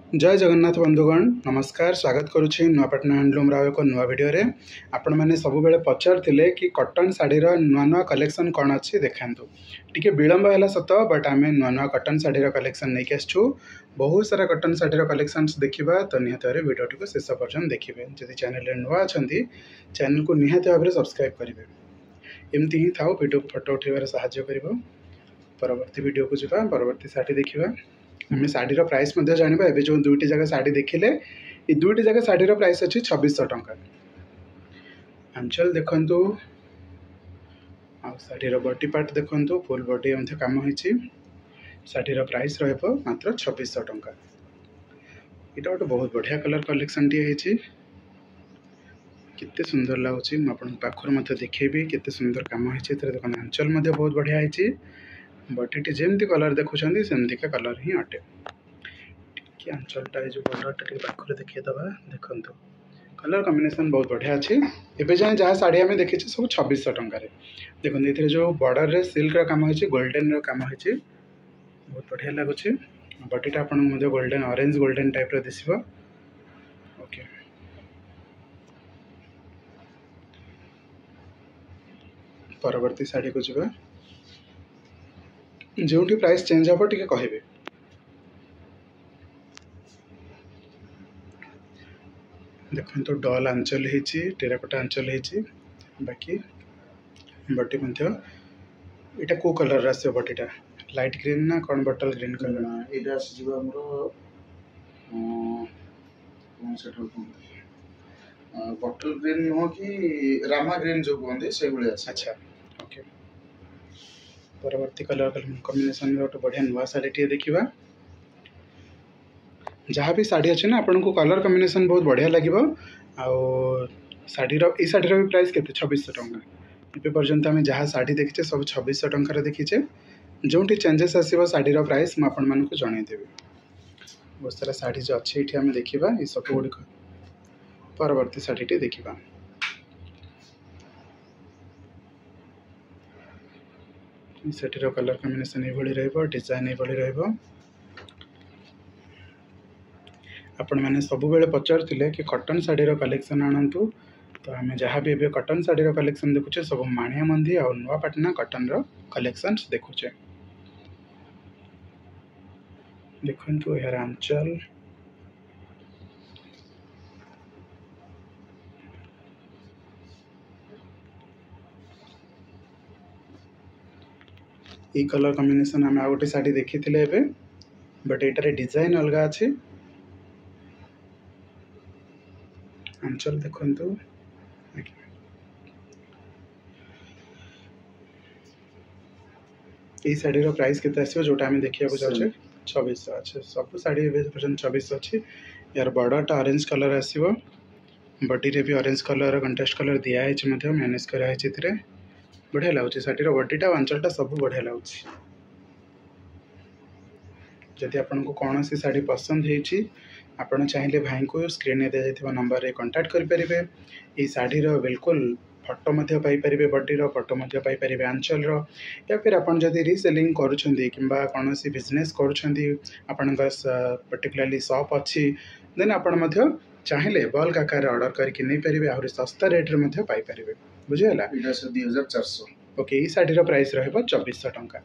जय जगन्नाथ बंधुगण नमस्कार स्वागत करुच्ची नुआपाटना हैंडलूम एक नुआ भिडियो रे आपण मैंने सब बेले पचार कि कॉटन साड़ी नुआ नुआ कलेक्शन कौन अच्छी देखा टी विलंब है सत बट आम नुआ नुआ कॉटन साड़ी कलेक्शन नहीं आसछु बहुत सारा कॉटन साड़ी कलेक्शन देखा तो निहत भाव भिडियो को शेष पर्यटन देखिए जदि चैनल नुआ अच्छा चैनल को निहत भाव सब्सक्राइब करेंगे एमती ही था भिडियो को फोटो उठाइबार साहाय्य कर परवर्ती वीडियो को जावा परवर्ती साड़ी देखा आम शाढ़ीर प्राइस जाना एवं जो दुईटी जगह शाढ़ी देखिले ये दुईटी जगह शाढ़ीर प्राइस अच्छी 2600 टंका। आंचल देखु शाढ़ीर बॉडी पार्ट देखु फुल बॉडी कम होती शाढ़ीर प्राइस मात्र 2600 टंका। यहाँ गोटे बहुत बढ़िया कलर कलेक्शन टी केते सुंदर लगुच पाखर देखेबी केते सुंदर कम होती देखो आंचल बहुत बढ़िया होती बॉडी जमती कलर देखुं सेमतिका कलर ही अटे कि आंचलटा जो बॉर्डरटा पाखे देखीदे देखु कलर कॉम्बिनेशन बहुत बढ़िया अच्छी एवं जाए जहाँ शाढ़ी आम देखी सब 2600 टंकार देखो ये जो बॉर्डर रे सिल्क काम होती गोल्डन काम होती बहुत बढ़िया लगुच बॉडीटा आपन गोल्डन ऑरेंज गोल्डन टाइप दिशो। ओके परवर्ती शाढ़ी को जावा जो प्राइस चेंज हम टे कहे देखो तो डल आंचल होती टेराकोटा आंचल होती बाकी बॉडी यहाँ को कलर आस बॉडीटा लाइट ग्रीन ना कौन बटल ग्रीन कलर बटल ग्रीन नुह कि रामा ग्रीन जो कहते से भाई। अच्छा ओके परवर्ती कलर कॉम्बिनेशन गोटे बढ़िया नुआ शाढ़ी टे देखा जहाँ भी शाढ़ी अच्छे ना आपन को कलर कॉम्बिनेशन बहुत बढ़िया लगे शाढ़ीर ये शाढ़ीर भी प्राइस के 2600 टंका ए पर्यंत आम जहाँ शाढ़ी देखीचे सब 2600 टंकार देखीचे जो चेंजेस आसो शाढ़ीर प्राइस मुझे जनईदेवी बहुत सारा शाढ़ी जो अच्छे ये आम देखा ये सब गुड़िक परवर्ती शाढ़ी टे देखा शाढ़ीर कलर कॉम्बिनेशन ये डिजाइन ये आपण मैंने सब बेले पचार कि कॉटन साड़ीर कलेक्शन आणतु तो आम जहाँ भी एवं कॉटन साड़ीर कलेक्शन देखुचे सब माणियामंदी और नुआपाटना कॉटन कलेक्शन देखुचे देखु यार आंचल ये कलर कॉम्बिनेशन आम आ गोटे शाढ़ी देखी बट ये डिजाइन अलग अच्छी आंचल देखु ये शाढ़ीर प्राइस केते आसो जोटा आम देखा जाऊे 2600। अच्छा सब शाढ़ी पर्यटन 2600 अच्छी यार बॉर्डरटा ऑरेंज कलर आसो बॉडी रे भी ऑरेंज कलर कंट्रास्ट कलर दिखाई मैनेज कराई बढ़िया लगुच शाढ़ीर बॉडीटा आंचलटा सब बढ़िया लगुच जदि आपन को कौन सी शाढ़ी पसंद होती आपड़ चाहिए भाई को स्क्रीन में दिया नंबर रे कांटेक्ट करेंगे ये शाढ़ीर बिल्कुल फोटो पाइपर बॉडीर फोटो पाइपर आंचल या फिर आपड़ जदि रीसेलिंग करा कौन बिजनेस कर पर्टिकुलरली शॉप अच्छी देन आपण चाहिए बल्क आकार ऑर्डर करके नहीं पारे आहरी सस्ता रेट्रे पाइपर बुझेगा 2400। ओके ये शाढ़ीर प्राइस रहा 2400 टंका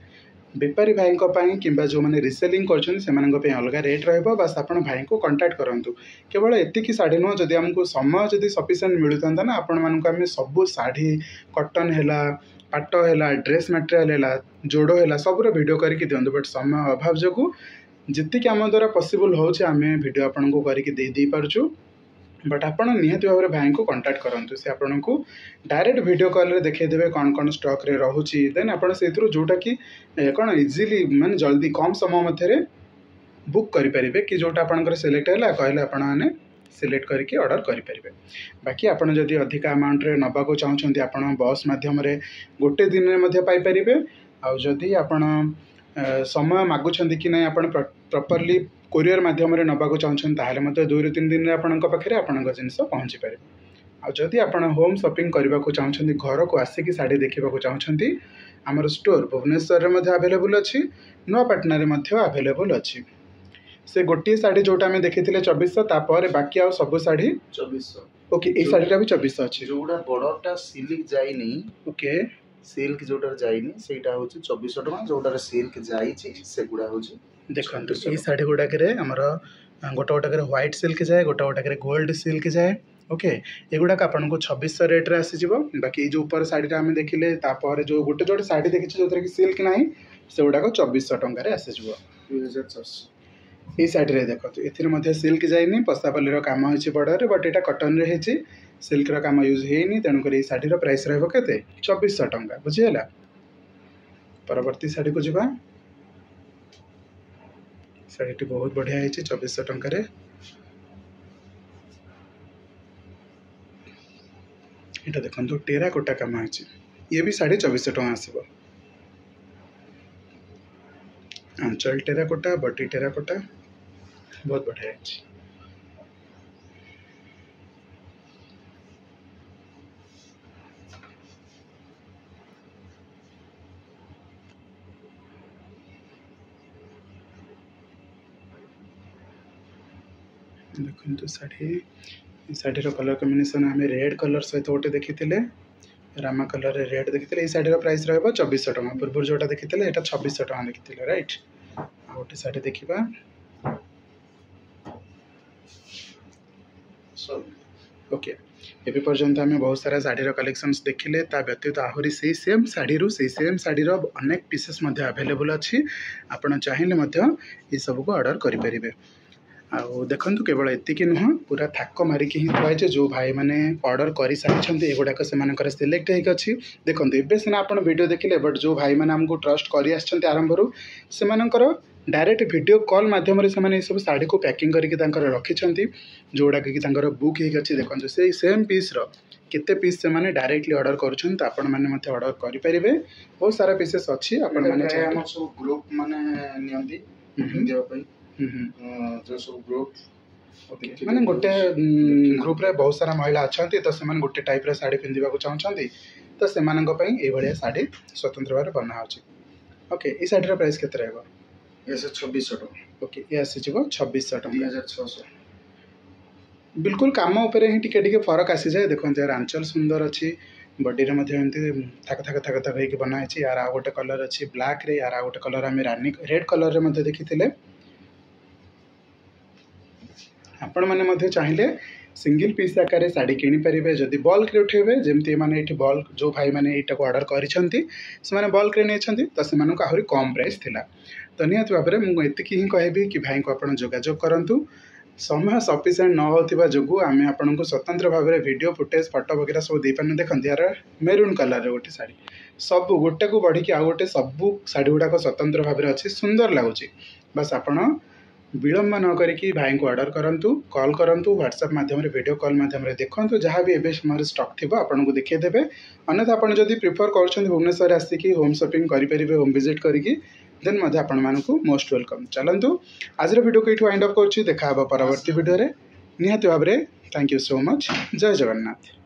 बेपारी भाई कि जो मैंने रिसेलिंग कर अलग रेट रस आप भाई को कांटेक्ट करूँ केवल एतिकी शाढ़ी नुह जदि आमको समय जदि सफिसीएंट मिलता ना आपण मानक सब शाढ़ी कॉटन है पाट है ड्रेस मटेरियल है जोड़ है सब वीडियो करके दिंतु बट समय अभाव जो जी आम द्वारा पॉसिबल होचे आम वीडियो आपन को करके दे पार्चु बट आप निहत भाव भाई को कांटेक्ट करूँ से आपन को डायरेक्ट वीडियो कॉल देखेदेवे कौन कौन स्टॉक रे रोचे देन आपड़ से जोटा कि कौन इजिली माने जल्दी कम समय मध्य बुक करेंगे कि जोटा आपंकर सिलेक्ट है कहले आपने सिलेक्ट करके ऑर्डर करेंगे बाकी आपड़ जदि अधिक अमाउंट रे नबा को चाहते आप बस मध्यम गोटे दिन में पाइपर आदि आपण समय मागुंट कि ना आप प्रॉपर्ली कोरियर मध्यम नबाक चाहते 2 ରୁ 3 दिन में आपण पाखे आपण जिनस पहुँची पारे आदि आप होम शॉपिंग करने को चाहते घर को आसिक शाढ़ी देखा चाहते आमर स्टोर भुवनेश्वर में आवेलेबल अच्छी नुआपाटना आवेलेबल अच्छी से गोटे शाढ़ी जोटा आम देखी 2400 तापर बाकी आउ सब शाढ़ी 2400 ओके ये शाढ़ीटा भी 2400 अच्छी जोड़ा बड़टा सिल्क जाइनी ओके सिल्क जोटार जाइनी सेटा होची 2400 टका जोटार सिल्क जाइची सेगुडा होची देखो ये शाढ़ी गुड़ाक आमर गोटे गोटाक व्हाइट सिल्क जाए गोटे गोटाक गोल्ड सिल्क जाए ओके एगुड़ाक आपन को 2600 रेट्रे आसीज बाकी जो ऊपर शाढ़ीटा आम देखिले तापर जो गोटे जोटे शाढ़ी देखी जो कि सिल्क ना से गुड़ाक 2400 टकर आसीज 2400 ये शाढ़ी देखो ए सिल्क जाइनी पसापल्ली काम हो बड़े बट यहाँ कटन रे सिल्क काम यूज होनी तेणुक ये शाढ़ीर प्राइस रहिबो 2400 टका बुझीगला। परवर्ती शाढ़ी को जीवा शाढ़ी बहुत बढ़िया है 2400 टकर यहाँ देखो टेराकोटा काम है ये भी 2450 टका आसो आंचल टेराकोटा बटी टेराकोटा बहुत बढ़िया है। देखो शाढ़ीर कलर कम्बिनेसन आम रेड कलर सहित गोटे देखी रामा कलर रेड देखी ये शाढ़ीर प्राइस रहा 2400 टका पूर्व जोटा देखी यहाँ 2600 टका देखी रईट आ गोटे शाढ़ी देखा ओके एबे पर्यंत आम बहुत सारा शाढ़ीर कलेक्शंस देखिले ता व्यतीत आहरी से सेम शाढ़ीर अनेक पीसेस अवेलेबल अच्छी आपड़ चाहिए ये सब को ऑर्डर करें आउ देखु केवल एतिक नुह पूरा थाक मारिकी ही थुआई जो भाई मैंने ऑर्डर कर सारी एगुड़ाक से सिलेक्ट होगी देखो ए सीना आप वीडियो देखिले बट जो भाई मैंने आमको ट्रस्ट कर आरंभ से डायरेक्ट वीडियो कॉल माध्यम से सब शाढ़ी को पैकिंग करके रखी जोड़ा कि बुक होगी देखो से सेम पीस केते पीस से डायरेक्टली ऑर्डर कर ऑर्डर करेंगे बहुत सारा पीसेस अच्छी ग्रुप माने जो सब ग्रुप माने गोटे ग्रुप रे बहुत सारा महिला अच्छा तो से गोटे टाइप रे साड़ी पिंधिबा चाहते तो से भाया साड़ी स्वतंत्र भाव बना हो ओके ये शाढ़ीर प्राइस केते रहबो ये 2600 टका ओके ये आसी 2600 टका 2600 बिल्कुल काम उपर ही टिके फरक आसी जाए देखो यार आंचल सुंदर अच्छी बॉडी रे मध्य एमती थाक थाक थाक थाक होइके बना है यार आ गोटे कलर अच्छी ब्लैक रे यार आ गोटे कलर आम रानी रेड कलर रे मध्य देखी आपण मैंने चाहिए सिंगल पीस आकार शाढ़ी किनीपारे जदि बल्क उठेबे जमती मैंने बल्क जो भाई मैंने यहाँ को ऑर्डर कर बल्क नहीं तो से आहरी कम प्राइस थिला तो निहत भाव में मुझे ही कहबी कि भाई को आप जोगाजोग करूँ समय सफिसीयंट न होता जो आम आपन को स्वतंत्र भाव में वीडियो फुटेज फटो वगैरह सब दे पारे देखते यार मेरून कलर गोटे शाढ़ी सब गोटे को बढ़ी आउ गोटे सब शाढ़ी गुड़ाक स्वतंत्र भाव में अच्छी सुंदर लगुच बस आपण विलंब न करी भाई को ऑर्डर करूँ कॉल करूँ व्हाट्सएप माध्यम वीडियो कॉल माध्यम देखूँ जहाँ भी एवं समय स्टॉक थी आपन को देखीदेवे अन्यथा आपड़ जब प्रिफर कर भुवनेश्वर आसिक होम शॉपिंग करेंगे होम विजिट करके देन मध्य आपण मानक मोस्ट वेलकम चलतु आज वीडियो को ये वाइंड अप कर देखा परवर्ती वीडियो निहाती भाव में थैंक यू सो मच जय जगन्नाथ।